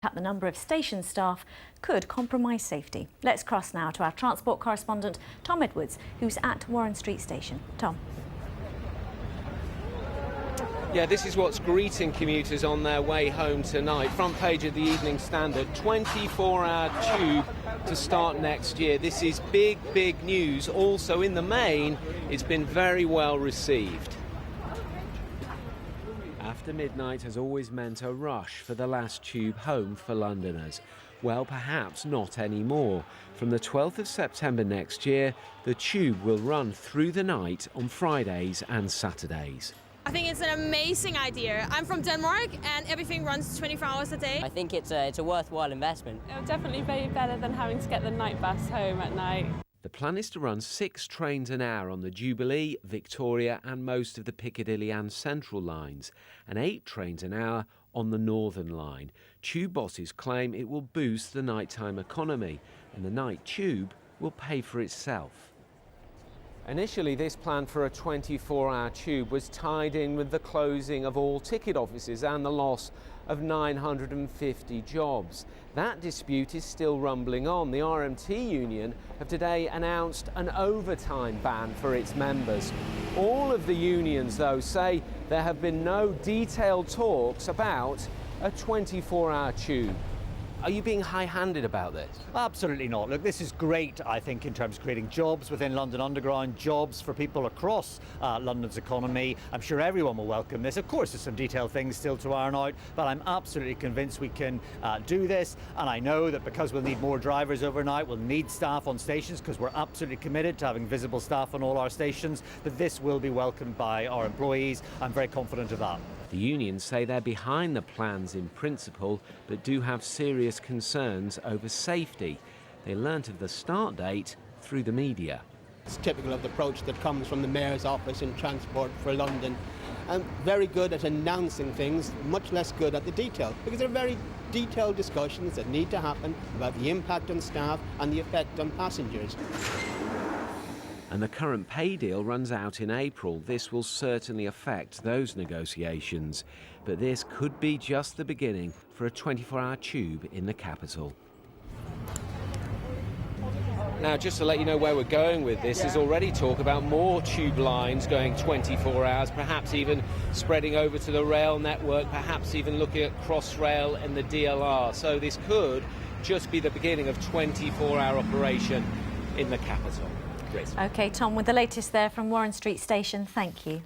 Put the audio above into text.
At the number of station staff could compromise safety. Let's cross now to our transport correspondent Tom Edwards, who's at Warren Street Station. Tom. Yeah, this is what's greeting commuters on their way home tonight. Front page of the Evening Standard, 24-hour tube to start next year. This is big news. Also, in the main, it's been very well received. After midnight has always meant a rush for the last tube home for Londoners. Well, perhaps not anymore. From the 12th of September next year, the tube will run through the night on Fridays and Saturdays. I think it's an amazing idea. I'm from Denmark and everything runs 24 hours a day. I think it's a worthwhile investment. It'll definitely be better than having to get the night bus home at night. The plan is to run 6 trains an hour on the Jubilee, Victoria and most of the Piccadilly and Central lines, and 8 trains an hour on the Northern line. Tube bosses claim it will boost the nighttime economy, and the night tube will pay for itself. Initially, this plan for a 24-hour tube was tied in with the closing of all ticket offices and the loss of 950 jobs. That dispute is still rumbling on. The RMT union have today announced an overtime ban for its members. All of the unions, though, say there have been no detailed talks about a 24-hour tube. Are you being high-handed about this? Absolutely not. Look, this is great, I think, in terms of creating jobs within London Underground, jobs for people across London's economy. I'm sure everyone will welcome this. Of course, there's some detailed things still to iron out, but I'm absolutely convinced we can do this. And I know that because we'll need more drivers overnight, we'll need staff on stations, because we're absolutely committed to having visible staff on all our stations, that this will be welcomed by our employees. I'm very confident of that. The unions say they're behind the plans in principle, but do have serious concerns over safety. They learnt of the start date through the media. It's typical of the approach that comes from the Mayor's office in Transport for London. Very good at announcing things, much less good at the detail, because they're very detailed discussions that need to happen about the impact on staff and the effect on passengers. And the current pay deal runs out in April. This will certainly affect those negotiations. But this could be just the beginning for a 24-hour tube in the capital. Now, just to let you know where we're going with this, there's already talk about more tube lines going 24 hours, perhaps even spreading over to the rail network, perhaps even looking at Crossrail and the DLR. So this could just be the beginning of 24-hour operation in the capital. OK, Tom, with the latest there from Warren Street Station, thank you.